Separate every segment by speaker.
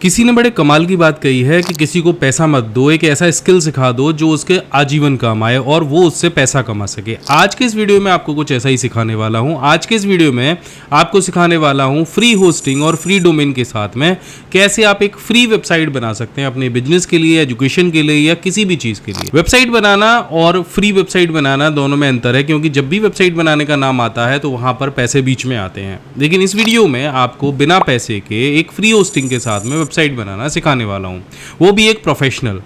Speaker 1: किसी ने बड़े कमाल की बात कही है कि किसी को पैसा मत दो, एक ऐसा स्किल सिखा दो जो उसके आजीवन काम आए और वो उससे पैसा कमा सके। आज के इस वीडियो में आपको कुछ ऐसा ही सिखाने वाला हूं। आज के इस वीडियो में आपको सिखाने वाला हूं फ्री होस्टिंग और फ्री डोमेन के साथ में कैसे आप एक फ्री वेबसाइट बना सकते हैं अपने बिजनेस के लिए, एजुकेशन के लिए या किसी भी चीज़ के लिए। वेबसाइट बनाना और फ्री वेबसाइट बनाना दोनों में अंतर है, क्योंकि जब भी वेबसाइट बनाने का नाम आता है तो वहाँ पर पैसे बीच में आते हैं। लेकिन इस वीडियो में आपको बिना पैसे के एक फ्री होस्टिंग के साथ में वेबसाइट बनाना सिखाने वाला हूं, वो भी एक प्रोफेशनल।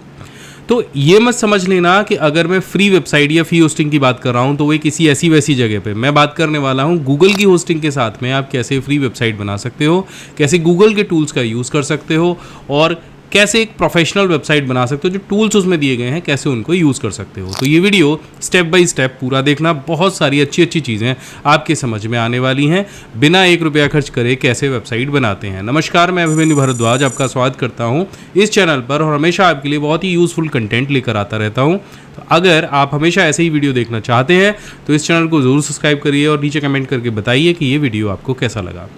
Speaker 1: तो ये मत समझ लेना कि अगर मैं फ्री वेबसाइट या फ्री होस्टिंग की बात कर रहा हूं तो वो किसी ऐसी वैसी जगह पे। मैं बात करने वाला हूं गूगल की होस्टिंग के साथ में आप कैसे फ्री वेबसाइट बना सकते हो, कैसे गूगल के टूल्स का यूज़ कर सकते हो और कैसे एक प्रोफेशनल वेबसाइट बना सकते हो। जो टूल्स उसमें दिए गए हैं कैसे उनको यूज़ कर सकते हो। तो ये वीडियो स्टेप बाय स्टेप पूरा देखना, बहुत सारी अच्छी अच्छी चीज़ें आपके समझ में आने वाली हैं। बिना ₹1 खर्च करे कैसे वेबसाइट बनाते हैं। नमस्कार, मैं अभिमन्यु भारद्वाज आपका स्वागत करता हूँ इस चैनल पर और हमेशा आपके लिए बहुत ही यूज़फुल कंटेंट लेकर आता रहता हूँ। तो अगर आप हमेशा ऐसे ही वीडियो देखना चाहते हैं तो इस चैनल को ज़रूर सब्सक्राइब करिए और नीचे कमेंट करके बताइए कि ये वीडियो आपको कैसा लगा।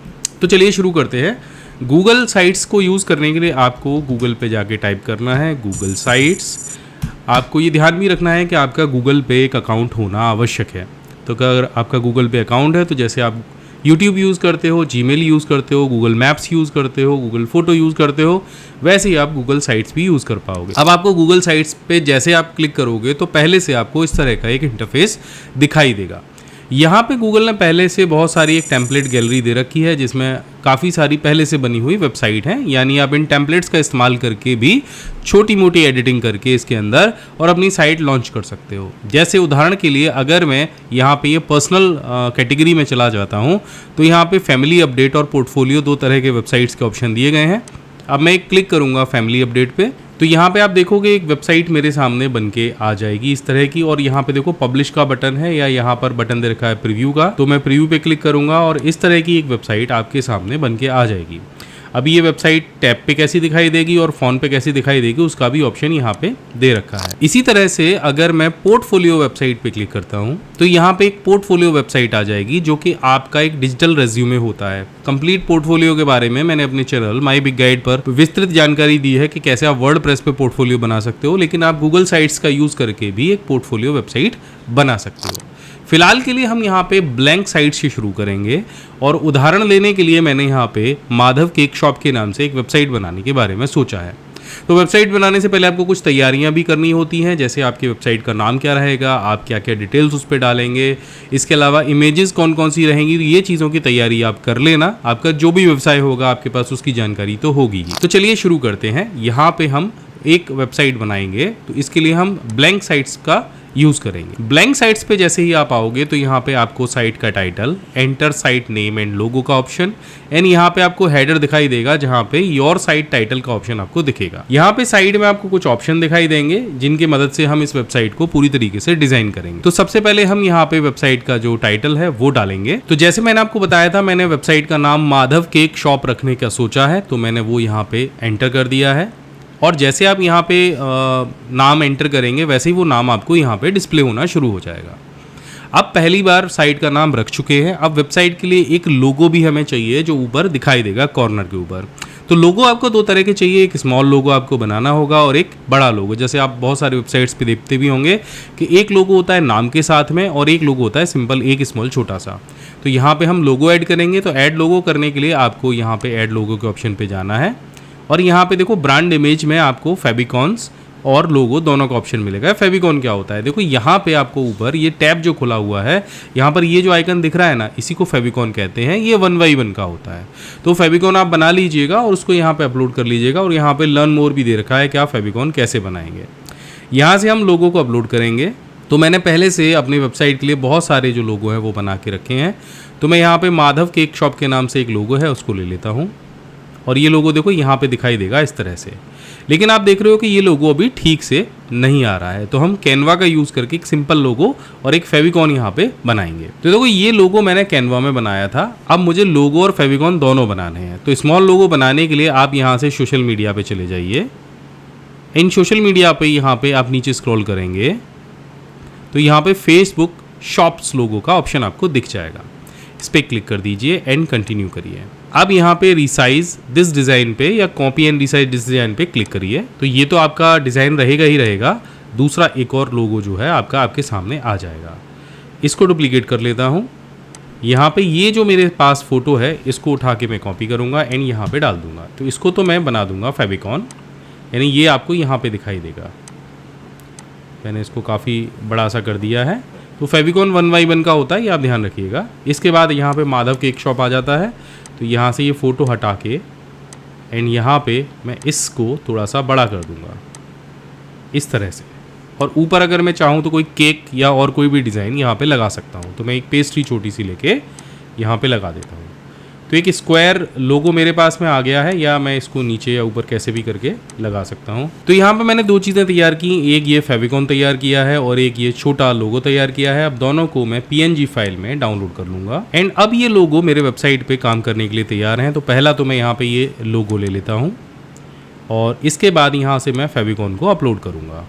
Speaker 1: तो चलिए शुरू करते हैं। गूगल साइट्स को यूज़ करने के लिए आपको गूगल पे जाके टाइप करना है गूगल साइट्स। आपको ये ध्यान भी रखना है कि आपका गूगल पे एक अकाउंट होना आवश्यक है। तो अगर आपका गूगल पे अकाउंट है तो जैसे आप यूट्यूब यूज़ करते हो, जीमेल यूज़ करते हो, गूगल मैप्स यूज़ करते हो, गूगल फोटो यूज़ करते हो, वैसे ही आप गूगल साइट्स भी यूज़ कर पाओगे। अब आपको गूगल साइट्स पे जैसे आप क्लिक करोगे तो पहले से आपको इस तरह का एक इंटरफेस दिखाई देगा। यहाँ पे गूगल ने पहले से बहुत सारी एक टेम्पलेट गैलरी दे रखी है जिसमें काफ़ी सारी पहले से बनी हुई वेबसाइट हैं। यानी आप इन टेम्पलेट्स का इस्तेमाल करके भी छोटी मोटी एडिटिंग करके इसके अंदर और अपनी साइट लॉन्च कर सकते हो। जैसे उदाहरण के लिए अगर मैं यहाँ पे ये पर्सनल कैटेगरी में चला जाता हूँ तो यहाँ पे फैमिली अपडेट और पोर्टफोलियो दो तरह के वेबसाइट्स के ऑप्शन दिए गए हैं। अब मैं क्लिक करूँगा फैमिली अपडेट पे तो यहाँ पे आप देखोगे एक वेबसाइट मेरे सामने बन के आ जाएगी इस तरह की। और यहाँ पे देखो पब्लिश का बटन है या यहाँ पर बटन दे रखा है प्रीव्यू का, तो मैं प्रीव्यू पे क्लिक करूँगा और इस तरह की एक वेबसाइट आपके सामने बन के आ जाएगी। अभी ये वेबसाइट टैब पे कैसी दिखाई देगी और फ़ोन पे कैसी दिखाई देगी उसका भी ऑप्शन यहाँ पे दे रखा है। इसी तरह से अगर मैं पोर्टफोलियो वेबसाइट पे क्लिक करता हूँ तो यहाँ पे एक पोर्टफोलियो वेबसाइट आ जाएगी जो कि आपका एक डिजिटल रेज्यूमे होता है। कंप्लीट पोर्टफोलियो के बारे में मैंने अपने चैनल माई बिग गाइड पर विस्तृत जानकारी दी है कि कैसे आप वर्डप्रेस पे पोर्टफोलियो बना सकते हो, लेकिन आप गूगल साइट्स का यूज़ करके भी एक पोर्टफोलियो वेबसाइट बना सकते हो। फिलहाल के लिए हम यहाँ पे ब्लैंक साइट से शुरू करेंगे और उदाहरण लेने के लिए मैंने यहाँ पे माधव केक शॉप के नाम से एक वेबसाइट बनाने के बारे में सोचा है। तो वेबसाइट बनाने से पहले आपको कुछ तैयारियां भी करनी होती हैं, जैसे आपकी वेबसाइट का नाम क्या रहेगा, आप क्या क्या डिटेल्स उस पर डालेंगे, इसके अलावा इमेजेस कौन कौन सी रहेंगी। ये चीज़ों की तैयारी आप कर लेना। आपका जो भी व्यवसाय होगा आपके पास उसकी जानकारी तो होगी ही। तो चलिए शुरू करते हैं। यहाँ पे हम एक वेबसाइट बनाएंगे तो इसके लिए हम ब्लैंक साइट्स का यूज़ करेंगे। ब्लैंक साइट्स पे जैसे ही आप आओगे तो यहाँ पे आपको साइट का title, enter site name and logo का ऑप्शन एंड यहाँ पे आपको हेडर दिखाई देगा जहाँ पे योर साइट टाइटल का ऑप्शन आपको दिखेगा। यहाँ पे साइड में आपको कुछ ऑप्शन दिखाई देंगे जिनकी मदद से हम इस वेबसाइट को पूरी तरीके से डिजाइन करेंगे। तो सबसे पहले हम यहाँ पे वेबसाइट का जो टाइटल है वो डालेंगे। तो जैसे मैंने आपको बताया था, मैंने वेबसाइट का नाम माधव केक शॉप रखने का सोचा है, तो मैंने वो यहाँ पे एंटर कर दिया है। और जैसे आप यहाँ पे नाम एंटर करेंगे वैसे ही वो नाम आपको यहाँ पे डिस्प्ले होना शुरू हो जाएगा। अब पहली बार साइट का नाम रख चुके हैं। अब वेबसाइट के लिए एक लोगो भी हमें चाहिए जो ऊपर दिखाई देगा कॉर्नर के ऊपर। तो लोगो आपको दो तरह के चाहिए, एक स्मॉल लोगो आपको बनाना होगा और एक बड़ा लोगो। जैसे आप बहुत सारे वेबसाइट्स पे देखते भी होंगे कि एक लोगो होता है नाम के साथ में और एक लोगो होता है सिंपल एक स्मॉल छोटा सा। तो यहाँ पे हम लोगो ऐड करेंगे। तो ऐड लोगो करने के लिए आपको यहाँ पे ऐड लोगो के ऑप्शन पे जाना है और यहाँ पे देखो ब्रांड इमेज में आपको फेविकॉन्स और लोगो दोनों का ऑप्शन मिलेगा। फेविकॉन क्या होता है, देखो यहाँ पे आपको ऊपर ये टैब जो खुला हुआ है यहाँ पर ये जो आइकन दिख रहा है ना, इसी को फेविकॉन कहते हैं। ये 1x1 का होता है। तो फेविकॉन आप बना लीजिएगा और उसको यहाँ पे अपलोड कर लीजिएगा। और यहाँ पे लर्न मोर भी दे रखा है कि आप फेविकॉन कैसे बनाएंगे। यहाँ से हम लोगो को अपलोड करेंगे। तो मैंने पहले से अपनी वेबसाइट के लिए बहुत सारे जो लोगो हैं वो बना के रखे हैं। तो मैं यहाँ पे माधव केक शॉप के नाम से एक लोगो है उसको ले लेता हूँ और ये लोगो देखो यहाँ पे दिखाई देगा इस तरह से। लेकिन आप देख रहे हो कि ये लोगो अभी ठीक से नहीं आ रहा है, तो हम कैनवा का यूज़ करके एक सिंपल लोगो और एक फेविकॉन यहाँ पे बनाएंगे। तो देखो ये लोगो मैंने कैनवा में बनाया था। अब मुझे लोगो और फेविकॉन दोनों बनाने हैं। तो स्मॉल लोगो बनाने के लिए आप यहाँ से सोशल मीडिया पे चले जाइए। इन सोशल मीडिया पे यहाँ पे आप नीचे स्क्रॉल करेंगे तो यहाँ पे फेसबुक शॉप्स लोगो का ऑप्शन आपको दिख जाएगा। इस पर क्लिक कर दीजिए एंड कंटिन्यू करिए। अब यहाँ पे रिसाइज दिस डिज़ाइन पे या copy and resize this design पे क्लिक करिए। तो ये तो आपका डिज़ाइन रहेगा ही रहेगा, दूसरा एक और लोगो जो है आपका आपके सामने आ जाएगा। इसको डुप्लीकेट कर लेता हूँ। यहाँ पे ये जो मेरे पास फ़ोटो है इसको उठा के मैं कॉपी करूँगा एंड यहाँ पे डाल दूँगा। तो इसको तो मैं बना दूँगा फेविकॉन, यानी ये आपको यहाँ पे दिखाई देगा। मैंने इसको काफ़ी बड़ा सा कर दिया है। तो फेविकॉन 1x1 का होता है, ये आप ध्यान रखिएगा। इसके बाद यहाँ पे माधव केक शॉप आ जाता है। तो यहाँ से ये फ़ोटो हटा के एंड यहाँ पे मैं इसको थोड़ा सा बड़ा कर दूँगा इस तरह से। और ऊपर अगर मैं चाहूँ तो कोई केक या और कोई भी डिज़ाइन यहाँ पे लगा सकता हूँ। तो मैं एक पेस्ट्री छोटी सी लेके यहाँ पे लगा देता हूँ। तो एक स्क्वायर लोगो मेरे पास में आ गया है, या मैं इसको नीचे या ऊपर कैसे भी करके लगा सकता हूँ। तो यहाँ पे मैंने दो चीज़ें तैयार की, एक ये फेविकॉन तैयार किया है और एक ये छोटा लोगो तैयार किया है। अब दोनों को मैं PNG फाइल में डाउनलोड कर लूँगा एंड अब ये लोगो मेरे वेबसाइट पे काम करने के लिए तैयार हैं। तो पहला तो मैं यहाँ पे ये लोगो ले लेता हूँ और इसके बाद यहाँ से मैं फेविकॉन को अपलोड करूँगा।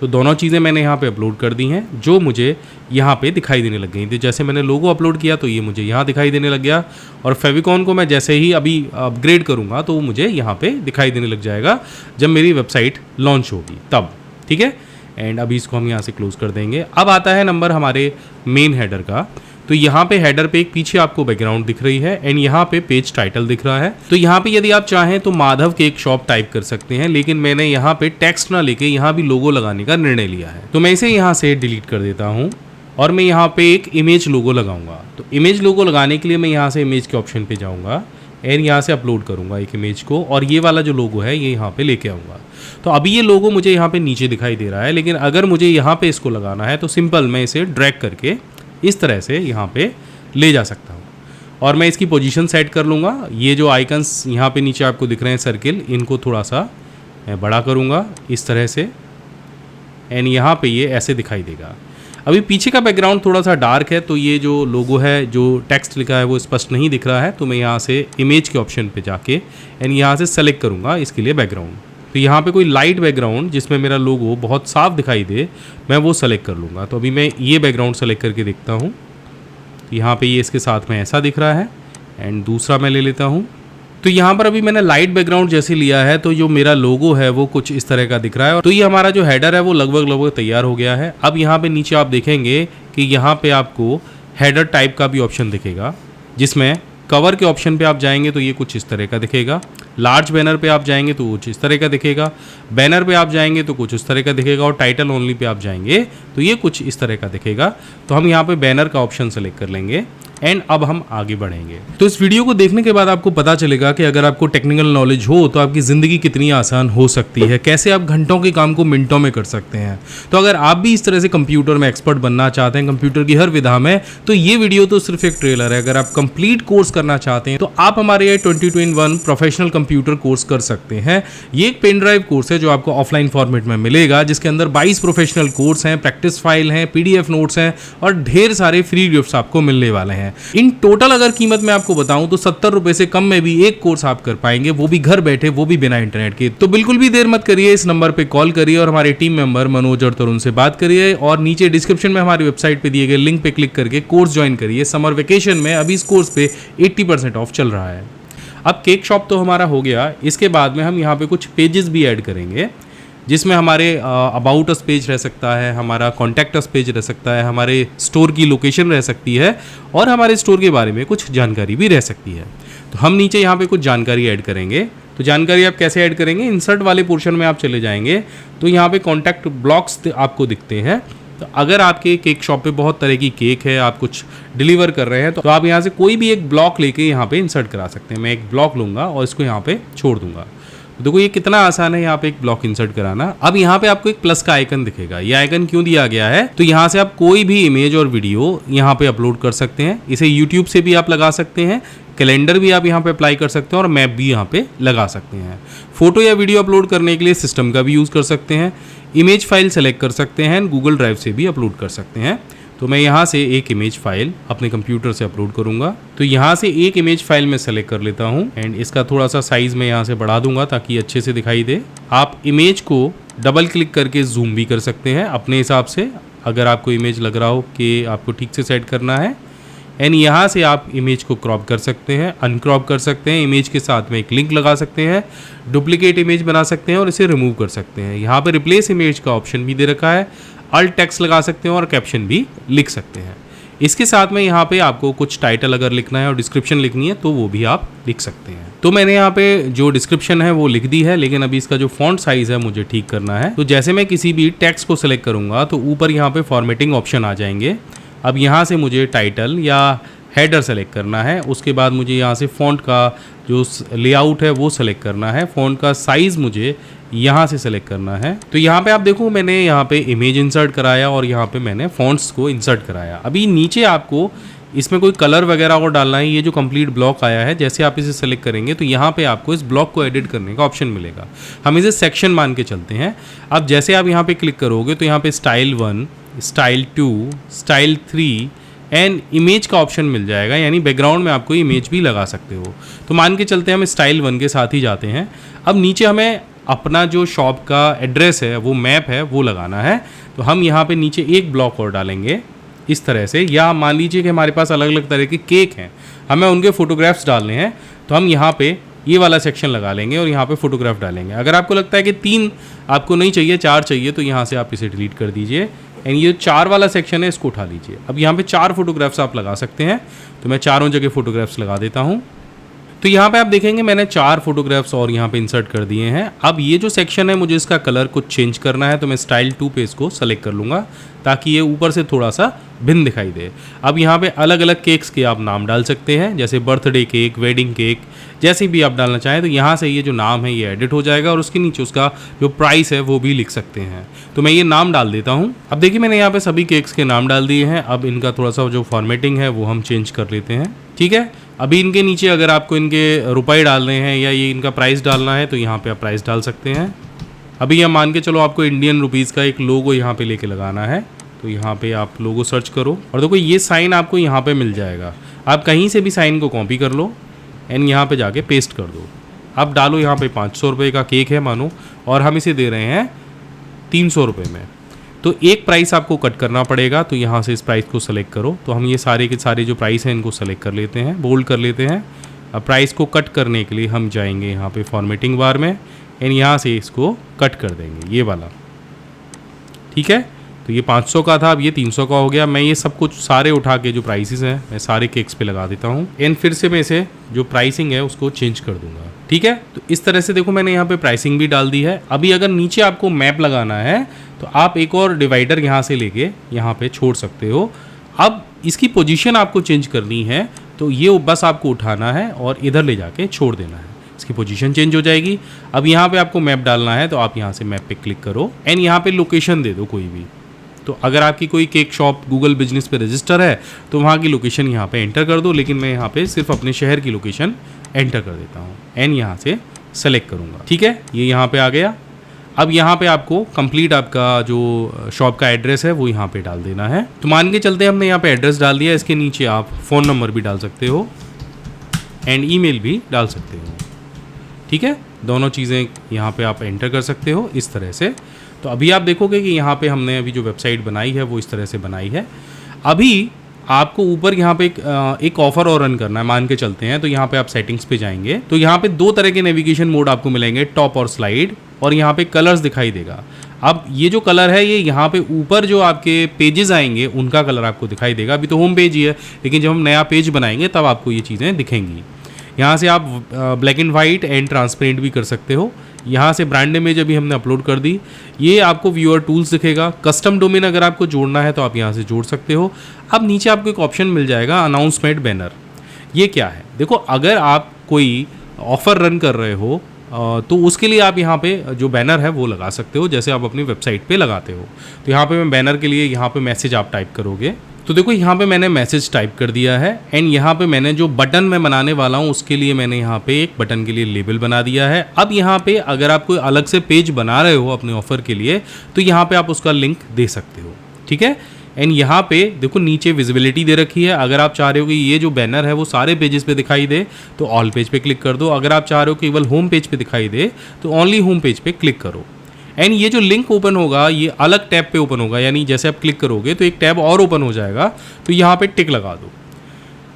Speaker 1: तो दोनों चीज़ें मैंने यहाँ पे अपलोड कर दी हैं जो मुझे यहाँ पे दिखाई देने लग गई थी। जैसे मैंने लोगो अपलोड किया तो ये मुझे यहाँ दिखाई देने लग गया, और फेविकॉन को मैं जैसे ही अभी अपग्रेड करूँगा तो वो मुझे यहाँ पे दिखाई देने लग जाएगा जब मेरी वेबसाइट लॉन्च होगी तब। ठीक है, एंड अभी इसको हम यहाँ से क्लोज कर देंगे। अब आता है नंबर हमारे मेन हेडर का। तो यहाँ पे हेडर पे एक पीछे आपको बैकग्राउंड दिख रही है एंड यहाँ पे पेज टाइटल दिख रहा है। तो यहाँ पे यदि आप चाहें तो माधव केक शॉप टाइप कर सकते हैं, लेकिन मैंने यहाँ पे टेक्स्ट ना लेके यहाँ भी लोगो लगाने का निर्णय लिया है। तो मैं इसे यहाँ से डिलीट कर देता हूँ और मैं यहाँ पे एक इमेज लोगो लगाऊंगा। तो इमेज लोगो लगाने के लिए मैं यहाँ से इमेज के ऑप्शन पे जाऊँगा एंड यहाँ से अपलोड करूँगा एक इमेज को, और ये वाला जो लोगो है ये यहाँ पे लेके आऊँगा। तो अभी ये लोगो मुझे यहाँ पे नीचे दिखाई दे रहा है, लेकिन अगर मुझे यहाँ पे इसको लगाना है तो सिंपल मैं इसे ड्रैग करके इस तरह से यहाँ पे ले जा सकता हूँ और मैं इसकी पोजीशन सेट कर लूँगा। ये जो आइकन्स यहाँ पे नीचे आपको दिख रहे हैं सर्किल, इनको थोड़ा सा मैं बड़ा करूँगा इस तरह से एंड यहाँ पे ये ऐसे दिखाई देगा। अभी पीछे का बैकग्राउंड थोड़ा सा डार्क है तो ये जो लोगो है, जो टेक्स्ट लिखा है वो स्पष्ट नहीं दिख रहा है। तो मैं यहाँ से इमेज के ऑप्शन पे जाके एंड यहाँ से सेलेक्ट करूँगा इसके लिए बैकग्राउंड। तो यहाँ पे कोई लाइट बैकग्राउंड जिसमें मेरा लोगो बहुत साफ दिखाई दे, मैं वो सेलेक्ट कर लूँगा। तो अभी मैं ये बैकग्राउंड सेलेक्ट करके देखता हूँ। तो यहाँ पे ये इसके साथ में ऐसा दिख रहा है एंड दूसरा मैं ले लेता हूँ। तो यहाँ पर अभी मैंने लाइट बैकग्राउंड जैसे लिया है तो जो मेरा लोगो है वो कुछ इस तरह का दिख रहा है। तो ये हमारा जो हेडर है वो लगभग तैयार हो गया है। अब यहाँ पे नीचे आप देखेंगे कि यहाँ पे आपको हेडर टाइप का भी ऑप्शन दिखेगा, जिसमें कवर के ऑप्शन पे आप जाएंगे तो ये कुछ इस तरह का दिखेगा। लार्ज बैनर पे आप जाएंगे तो कुछ इस तरह का दिखेगा। बैनर पे आप जाएंगे तो कुछ इस तरह का दिखेगा, और टाइटल ओनली पे आप जाएंगे तो ये कुछ इस तरह का दिखेगा। तो हम यहाँ पे बैनर का ऑप्शन सेलेक्ट कर लेंगे एंड अब हम आगे बढ़ेंगे। तो इस वीडियो को देखने के बाद आपको पता चलेगा कि अगर आपको टेक्निकल नॉलेज हो तो आपकी ज़िंदगी कितनी आसान हो सकती है, कैसे आप घंटों के काम को मिनटों में कर सकते हैं। तो अगर आप भी इस तरह से कंप्यूटर में एक्सपर्ट बनना चाहते हैं, कंप्यूटर की हर विधा में, तो ये वीडियो तो सिर्फ एक ट्रेलर है। अगर आप कंप्लीट कोर्स करना चाहते हैं तो आप हमारे ये 2021 प्रोफेशनल कंप्यूटर कोर्स कर सकते हैं। ये एक पेन ड्राइव कोर्स है जो आपको ऑफलाइन फॉर्मेट में मिलेगा, जिसके अंदर 22 प्रोफेशनल कोर्स हैं, प्रैक्टिस फाइल हैं, PDF नोट्स हैं और ढेर सारे फ्री गिफ्ट्स आपको मिलने वाले हैं। इन टोटल अगर कीमत मैं आपको बताऊं तो 70 रुपए से कम में भी एक कोर्स आप कर पाएंगे, वो भी घर बैठे, वो भी बिना इंटरनेट के। तो बिल्कुल भी देर मत करिए, इस नंबर पे कॉल करिए और हमारे टीम मेंबर मनोज और तरुण से बात करिए, और नीचे डिस्क्रिप्शन में हमारी वेबसाइट पे दिए गए लिंक पे क्लिक करके कोर्स ज्वाइन करिए। समर वेकेशन में अभी इस कोर्स पे 80% ऑफ चल रहा है। अब केक शॉप तो हमारा हो गया, इसके बाद में हम यहाँ पे कुछ पेजेस भी ऐड करेंगे, जिसमें हमारे अबाउट अस पेज रह सकता है, हमारा कॉन्टैक्ट अस पेज रह सकता है, हमारे स्टोर की लोकेशन रह सकती है और हमारे स्टोर के बारे में कुछ जानकारी भी रह सकती है। तो हम नीचे यहाँ पे कुछ जानकारी ऐड करेंगे। तो जानकारी आप कैसे ऐड करेंगे, इंसर्ट वाले पोर्शन में आप चले जाएंगे तो यहाँ पे कॉन्टैक्ट ब्लॉक्स आपको दिखते हैं। तो अगर आपके केक शॉप पे बहुत तरह की केक है, आप कुछ डिलीवर कर रहे हैं, तो आप यहाँ से कोई भी एक ब्लॉक लेके यहाँ पे इंसर्ट करा सकते हैं। मैं एक ब्लॉक लूँगा और इसको यहाँ पे छोड़ दूंगा। देखो ये कितना आसान है यहाँ पे एक ब्लॉक इंसर्ट कराना। अब यहाँ पे आपको एक प्लस का आइकन दिखेगा। ये आइकन क्यों दिया गया है, तो यहाँ से आप कोई भी इमेज और वीडियो यहाँ पे अपलोड कर सकते हैं। इसे यूट्यूब से भी आप लगा सकते हैं, कैलेंडर भी आप यहाँ पे अप्लाई कर सकते हैं और मैप भी यहाँ पे लगा सकते हैं। फोटो या वीडियो अपलोड करने के लिए सिस्टम का भी यूज़ कर सकते हैं, इमेज फाइल सेलेक्ट कर सकते हैं, गूगल ड्राइव से भी अपलोड कर सकते हैं। तो मैं यहाँ से एक इमेज फाइल अपने कंप्यूटर से अपलोड करूँगा। तो यहाँ से एक इमेज फाइल में सेलेक्ट कर लेता हूँ एंड इसका थोड़ा सा साइज़ मैं यहाँ से बढ़ा दूंगा ताकि अच्छे से दिखाई दे। आप इमेज को डबल क्लिक करके जूम भी कर सकते हैं अपने हिसाब से, अगर आपको इमेज लग रहा हो कि आपको ठीक से सेट करना है। एंड यहाँ से आप इमेज को क्रॉप कर सकते हैं, अनक्रॉप कर सकते हैं, इमेज के साथ में एक लिंक लगा सकते हैं, डुप्लीकेट इमेज बना सकते हैं और इसे रिमूव कर सकते हैं। यहाँ पे रिप्लेस इमेज का ऑप्शन भी दे रखा है, अल्ट टेक्स्ट लगा सकते हैं और कैप्शन भी लिख सकते हैं। इसके साथ में यहाँ पे आपको कुछ टाइटल अगर लिखना है और डिस्क्रिप्शन लिखनी है तो वो भी आप लिख सकते हैं। तो मैंने यहाँ पे जो डिस्क्रिप्शन है वो लिख दी है, लेकिन अभी इसका जो फॉन्ट साइज है मुझे ठीक करना है। तो जैसे मैं किसी भी टेक्स्ट को सिलेक्ट करूँगा तो ऊपर यहाँ पे फॉर्मेटिंग ऑप्शन आ जाएंगे। अब यहाँ से मुझे टाइटल या हेडर सेलेक्ट करना है, उसके बाद मुझे यहाँ से फ़ॉन्ट का जो लेआउट है वो सेलेक्ट करना है, फ़ॉन्ट का साइज़ मुझे यहाँ से सेलेक्ट करना है। तो यहाँ पे आप देखो मैंने यहाँ पे इमेज इंसर्ट कराया और यहाँ पे मैंने फ़ॉन्ट्स को इंसर्ट कराया। अभी नीचे आपको इसमें कोई कलर वगैरह और डालना है। ये जो कंप्लीट ब्लॉक आया है, जैसे आप इसे सेलेक्ट करेंगे तो यहाँ पे आपको इस ब्लॉक को एडिट करने का ऑप्शन मिलेगा। हम इसे सेक्शन मान के चलते हैं। अब जैसे आप यहाँ पे क्लिक करोगे तो यहाँ पे style 1, style 2, style 3 and image का ऑप्शन मिल जाएगा, यानी बैकग्राउंड में आपको इमेज भी लगा सकते हो। तो मान के चलते हैं हम स्टाइल 1 के साथ ही जाते हैं। अब नीचे हमें अपना जो शॉप का एड्रेस है, वो मैप है, वो लगाना है। तो हम यहाँ पे नीचे एक ब्लॉक और डालेंगे इस तरह से, या मान लीजिए कि हमारे पास अलग अलग तरह के केक हैं, हमें उनके फोटोग्राफ्स डालने हैं, तो हम यहाँ पे ये वाला सेक्शन लगा लेंगे और यहाँ पे फोटोग्राफ डालेंगे। अगर आपको लगता है कि 3 आपको नहीं चाहिए, 4 चाहिए, तो यहाँ से आप इसे डिलीट कर दीजिए एंड ये 4 वाला सेक्शन है इसको उठा लीजिए। अब यहाँ पे 4 फोटोग्राफ्स आप लगा सकते हैं, तो मैं चारों जगह फोटोग्राफ्स लगा देता हूँ। तो यहाँ पे आप देखेंगे मैंने 4 फोटोग्राफ्स और यहाँ पे इंसर्ट कर दिए हैं। अब ये जो सेक्शन है मुझे इसका कलर कुछ चेंज करना है, तो मैं स्टाइल 2 पे इसको सेलेक्ट कर लूँगा ताकि ये ऊपर से थोड़ा सा भिन्न दिखाई दे। अब यहाँ पे अलग अलग केक्स के आप नाम डाल सकते हैं, जैसे बर्थडे केक, वेडिंग केक, जैसे भी आप डालना चाहें। तो यहाँ से ये जो नाम है ये एडिट हो जाएगा और उसके नीचे उसका जो प्राइस है वो भी लिख सकते हैं। तो मैं ये नाम डाल देता हूँ। अब देखिए मैंने यहाँ पे सभी केक्स के नाम डाल दिए हैं। अब इनका थोड़ा सा जो फॉर्मेटिंग है वो हम चेंज कर लेते हैं, ठीक है। अभी इनके नीचे अगर आपको इनके रुपए डालने हैं या ये इनका प्राइस डालना है तो यहाँ पे आप प्राइस डाल सकते हैं। अभी यहाँ मान के चलो आपको इंडियन रुपीज़ का एक लोगो यहाँ पे लेके लगाना है, तो यहाँ पे आप लोगो सर्च करो और देखो ये साइन आपको यहाँ पे मिल जाएगा। आप कहीं से भी साइन को कॉपी कर लो एंड यहाँ पे जाके पेस्ट कर दो। अब डालो यहाँ पे 500 रुपये का केक है मानो, और हम इसे दे रहे हैं 300 रुपये में। तो एक प्राइस आपको कट करना पड़ेगा, तो यहाँ से इस प्राइस को सेलेक्ट करो। तो हम ये सारे के सारे जो प्राइस हैं इनको सेलेक्ट कर लेते हैं, बोल्ड कर लेते हैं। अब प्राइस को कट करने के लिए हम जाएंगे यहाँ पे फॉर्मेटिंग बार में एंड यहाँ से इसको कट कर देंगे, ये वाला, ठीक है। तो ये 500 का था, अब ये 300 का हो गया। मैं ये सब कुछ सारे उठा के जो प्राइसेस हैं मैं सारे केक्स पे लगा देता हूँ एंड फिर से मैं इसे जो प्राइसिंग है उसको चेंज कर दूंगा, ठीक है। तो इस तरह से देखो मैंने यहाँ पे प्राइसिंग भी डाल दी है। अभी अगर नीचे आपको मैप लगाना है तो आप एक और डिवाइडर यहाँ से लेके यहाँ पे छोड़ सकते हो। अब इसकी पोजीशन आपको चेंज करनी है, तो ये बस आपको उठाना है और इधर ले जाके छोड़ देना है, इसकी पोजीशन चेंज हो जाएगी। अब यहाँ पे आपको मैप डालना है, तो आप यहाँ से मैप पे क्लिक करो एंड यहाँ पे लोकेशन दे दो कोई भी। तो अगर आपकी कोई केक शॉप गूगल बिजनेस पे रजिस्टर है तो वहाँ की लोकेशन यहाँ पे एंटर कर दो, लेकिन मैं यहाँ पे सिर्फ अपने शहर की लोकेशन एंटर कर देता हूँ एंड यहाँ से सेलेक्ट करूँगा, ठीक है। ये यहाँ पे आ गया। अब यहाँ पे आपको कंप्लीट आपका जो शॉप का एड्रेस है वो यहाँ पे डाल देना है। तो मान के चलते हमने यहाँ पे एड्रेस डाल दिया, इसके नीचे आप फ़ोन नंबर भी डाल सकते हो एंड ईमेल भी डाल सकते हो, ठीक है। दोनों चीज़ें यहाँ पे आप एंटर कर सकते हो इस तरह से। तो अभी आप देखोगे कि यहाँ पे हमने अभी जो वेबसाइट बनाई है वो इस तरह से बनाई है। अभी आपको ऊपर यहाँ पे एक ऑफर और रन करना है, मान के चलते हैं। तो यहाँ पे आप सेटिंग्स पे जाएंगे तो यहाँ पे 2 तरह के नेविगेशन मोड आपको मिलेंगे, टॉप और स्लाइड, और यहाँ पे कलर्स दिखाई देगा। अब ये जो कलर है ये यहाँ पे ऊपर जो आपके पेजेस आएंगे उनका कलर आपको दिखाई देगा। अभी तो होम पेज ही है, लेकिन जब हम नया पेज बनाएंगे तब आपको ये चीज़ें दिखेंगी। यहाँ से आप black and white and transparent भी कर सकते हो। यहाँ से ब्रांड इमेज अभी हमने अपलोड कर दी, ये आपको व्यूअर टूल्स दिखेगा। कस्टम डोमेन अगर आपको जोड़ना है तो आप यहाँ से जोड़ सकते हो। अब नीचे आपको एक ऑप्शन मिल जाएगा अनाउंसमेंट बैनर। ये क्या है, देखो अगर आप कोई ऑफ़र रन कर रहे हो तो उसके लिए आप यहाँ पे जो बैनर है वो लगा सकते हो, जैसे आप अपनी वेबसाइट पे लगाते हो। तो यहाँ पे मैं बैनर के लिए यहाँ पे मैसेज आप टाइप करोगे, तो देखो यहाँ पे मैंने मैसेज टाइप कर दिया है एंड यहाँ पे मैंने जो बटन मैं बनाने वाला हूँ उसके लिए मैंने यहाँ पे एक बटन के लिए लेबल बना दिया है। अब यहाँ पे अगर आप कोई अलग से पेज बना रहे हो अपने ऑफर के लिए तो यहाँ पे आप उसका लिंक दे सकते हो, ठीक है। एंड यहाँ पे देखो नीचे विजिबिलिटी दे रखी है। अगर आप चाह रहे हो कि ये जो बैनर है वो सारे पेजेस पे दिखाई दे तो ऑल पेज पे क्लिक कर दो। अगर आप चाह रहे हो कि केवल होम पेज पे दिखाई दे तो ओनली होम पेज पे क्लिक करो। एंड ये जो लिंक ओपन होगा ये अलग टैब पे ओपन होगा, यानी जैसे आप क्लिक करोगे तो एक टैब और ओपन हो जाएगा, तो यहाँ पे टिक लगा दो।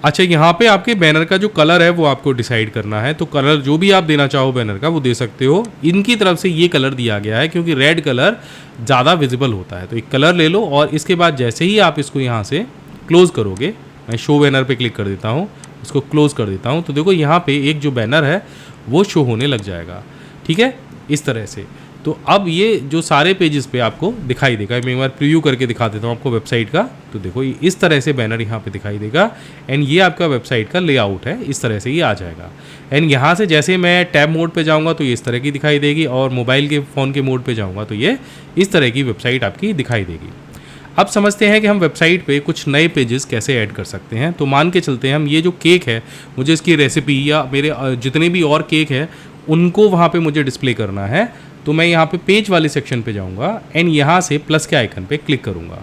Speaker 1: अच्छा, यहाँ पे आपके बैनर का जो कलर है वो आपको डिसाइड करना है। तो कलर जो भी आप देना चाहो बैनर का वो दे सकते हो। इनकी तरफ से ये कलर दिया गया है क्योंकि रेड कलर ज़्यादा विजिबल होता है। तो एक कलर ले लो और इसके बाद जैसे ही आप इसको यहाँ से क्लोज़ करोगे, मैं शो बैनर पे क्लिक कर देता हूँ, इसको क्लोज़ कर देता हूँ, तो देखो यहाँ पे एक जो बैनर है वो शो होने लग जाएगा। ठीक है, इस तरह से। तो अब ये जो सारे पेजेस पे आपको दिखाई देगा। मैं एक बार प्रीव्यू करके दिखा देता हूँ आपको वेबसाइट का। तो देखो इस तरह से बैनर यहाँ पे दिखाई देगा एंड ये आपका वेबसाइट का लेआउट है। इस तरह से ये आ जाएगा एंड यहाँ से जैसे मैं टैब मोड पे जाऊँगा तो ये इस तरह की दिखाई देगी और मोबाइल के फ़ोन के मोड पे जाऊँगा तो ये इस तरह की वेबसाइट आपकी दिखाई देगी। अब समझते हैं कि हम वेबसाइट पे कुछ नए पेजेस कैसे ऐड कर सकते हैं। तो मान के चलते हैं हम ये जो केक है, मुझे इसकी रेसिपी या मेरे जितने भी और केक है उनको वहाँ पे मुझे डिस्प्ले करना है। तो मैं यहाँ पे पेज वाले सेक्शन पे जाऊँगा एंड यहाँ से प्लस के आइकन पे क्लिक करूँगा।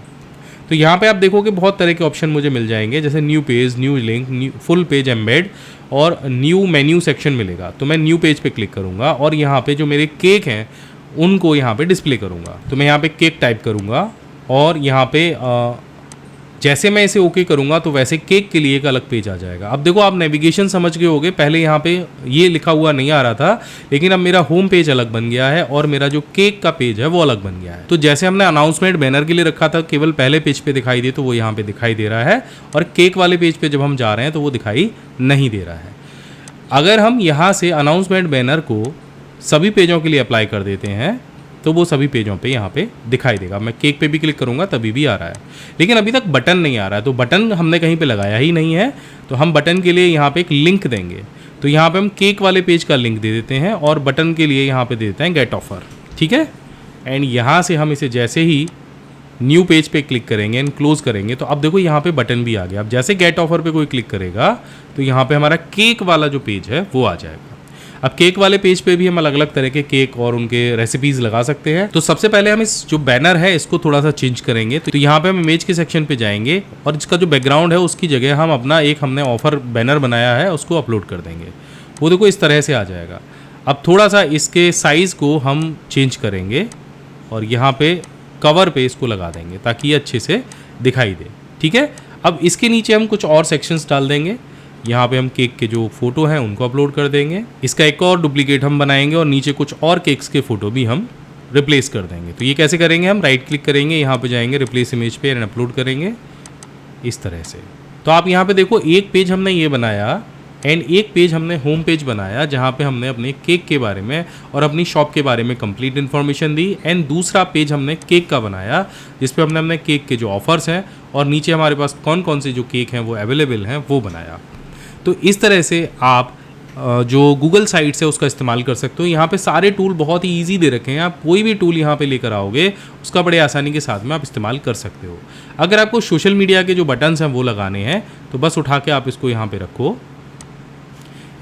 Speaker 1: तो यहाँ पे आप देखोगे बहुत तरह के ऑप्शन मुझे मिल जाएंगे, जैसे new page, new link, new full page embed और न्यू मेन्यू सेक्शन मिलेगा। तो मैं न्यू पेज पे क्लिक करूँगा और यहाँ पे जो मेरे केक हैं उनको यहाँ पे डिस्प्ले करूँगा। तो मैं यहाँ पे केक टाइप करूँगा और यहाँ पे जैसे मैं इसे ओके करूँगा तो वैसे केक के लिए एक अलग पेज आ जाएगा। अब देखो आप नेविगेशन समझ गए होगे, पहले यहाँ पे ये लिखा हुआ नहीं आ रहा था, लेकिन अब मेरा होम पेज अलग बन गया है और मेरा जो केक का पेज है वो अलग बन गया है। तो जैसे हमने अनाउंसमेंट बैनर के लिए रखा था केवल पहले पेज पे दिखाई दे, तो वो यहाँ पे दिखाई दे रहा है और केक वाले पेज पे जब हम जा रहे हैं तो वो दिखाई नहीं दे रहा है। अगर हम यहाँ से अनाउंसमेंट बैनर को सभी पेजों के लिए अप्लाई कर देते हैं तो वो सभी पेजों पे यहाँ पे दिखाई देगा। मैं केक पे भी क्लिक करूँगा तभी भी आ रहा है, लेकिन अभी तक बटन नहीं आ रहा है। तो बटन हमने कहीं पे लगाया ही नहीं है, तो हम बटन के लिए यहाँ पे एक लिंक देंगे। तो यहाँ पे हम केक वाले पेज का लिंक दे देते हैं और बटन के लिए यहाँ पे दे देते हैं गेट ऑफर। ठीक है, एंड यहाँ से हम इसे जैसे ही न्यू पेज पे क्लिक करेंगे एंड क्लोज करेंगे तो अब देखो यहाँ पे बटन भी आ गया। अब जैसे गेट ऑफर पे कोई क्लिक करेगा तो यहाँ पे हमारा केक वाला जो पेज है वो आ जाएगा। अब केक वाले पेज पे भी हम अलग अलग तरह के केक और उनके रेसिपीज लगा सकते हैं। तो सबसे पहले हम इस जो बैनर है इसको थोड़ा सा चेंज करेंगे। तो यहाँ पे हम इमेज के सेक्शन पे जाएंगे और इसका जो बैकग्राउंड है उसकी जगह हम अपना एक हमने ऑफर बैनर बनाया है उसको अपलोड कर देंगे। वो देखो इस तरह से आ जाएगा। अब थोड़ा सा इसके साइज़ को हम चेंज करेंगे और यहाँ पे कवर पे इसको लगा देंगे ताकि ये अच्छे से दिखाई दे। ठीक है, अब इसके नीचे हम कुछ और सेक्शंस डाल देंगे। यहाँ पे हम केक के जो फोटो हैं उनको अपलोड कर देंगे। इसका एक और डुप्लीकेट हम बनाएंगे और नीचे कुछ और केक्स के फोटो भी हम रिप्लेस कर देंगे। तो ये कैसे करेंगे, हम राइट क्लिक करेंगे, यहाँ पे जाएंगे रिप्लेस इमेज पे एंड अपलोड करेंगे इस तरह से। तो आप यहाँ पे देखो एक पेज हमने ये बनाया एंड एक पेज हमने होम पेज बनाया जहाँ पे हमने अपने केक के बारे में और अपनी शॉप के बारे में कंप्लीट इन्फॉर्मेशन दी एंड दूसरा पेज हमने केक का बनाया जिस पे हमने अपने केक के जो ऑफर्स हैं और नीचे हमारे पास कौन कौन से जो केक हैं वो अवेलेबल हैं वो बनाया। तो इस तरह से आप जो गूगल साइट्स है उसका इस्तेमाल कर सकते हो। यहाँ पे सारे टूल बहुत ही इजी दे रखे हैं, आप कोई भी टूल यहाँ पे लेकर आओगे उसका बड़े आसानी के साथ में आप इस्तेमाल कर सकते हो। अगर आपको सोशल मीडिया के जो बटन्स हैं वो लगाने हैं तो बस उठा के आप इसको यहाँ पे रखो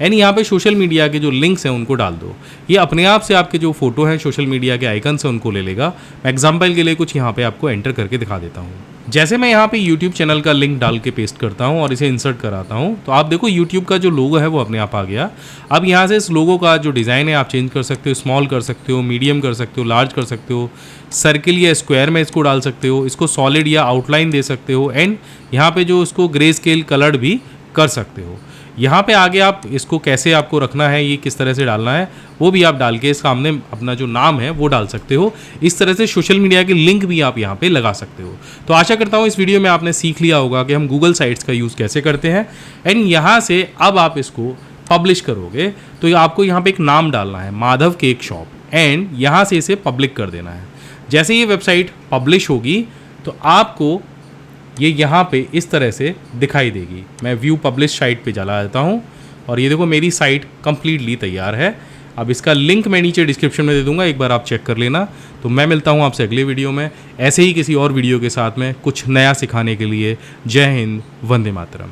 Speaker 1: एंड यहाँ पे सोशल मीडिया के जो लिंक्स हैं उनको डाल दो। ये अपने आप से आपके जो फोटो हैं सोशल मीडिया के आइकन्स हैं उनको ले लेगा। मैं एग्जाम्पल के लिए कुछ यहाँ पे आपको एंटर करके दिखा देता हूँ। जैसे मैं यहाँ पे YouTube चैनल का लिंक डाल के पेस्ट करता हूँ और इसे इंसर्ट कराता हूँ तो आप देखो YouTube का जो लोगो है वो अपने आप आ गया। अब यहाँ से इस लोगो का जो डिज़ाइन है आप चेंज कर सकते हो, स्मॉल कर सकते हो, मीडियम कर सकते हो, लार्ज कर सकते हो, सर्किल या स्क्वायर में इसको डाल सकते हो, इसको सॉलिड या आउटलाइन दे सकते हो एंड यहाँ पे जो इसको ग्रे स्केल कलर्ड भी कर सकते हो। यहाँ पे आगे आप इसको कैसे आपको रखना है, ये किस तरह से डालना है वो भी आप डाल के इसका सामने अपना जो नाम है वो डाल सकते हो। इस तरह से सोशल मीडिया के लिंक भी आप यहाँ पे लगा सकते हो। तो आशा करता हूँ इस वीडियो में आपने सीख लिया होगा कि हम गूगल साइट्स का यूज़ कैसे करते हैं एंड यहाँ से अब आप इसको पब्लिश करोगे तो आपको यहाँ पे एक नाम डालना है, माधव केक शॉप, एंड यहाँ से इसे पब्लिक कर देना है। जैसे ये वेबसाइट पब्लिश होगी तो आपको ये यहाँ पे इस तरह से दिखाई देगी। मैं व्यू पब्लिश साइट पे चला जाता हूँ और ये देखो मेरी साइट कंप्लीटली तैयार है। अब इसका लिंक मैं नीचे डिस्क्रिप्शन में दे दूंगा, एक बार आप चेक कर लेना। तो मैं मिलता हूँ आपसे अगले वीडियो में ऐसे ही किसी और वीडियो के साथ में कुछ नया सिखाने के लिए। जय हिंद, वंदे मातरम।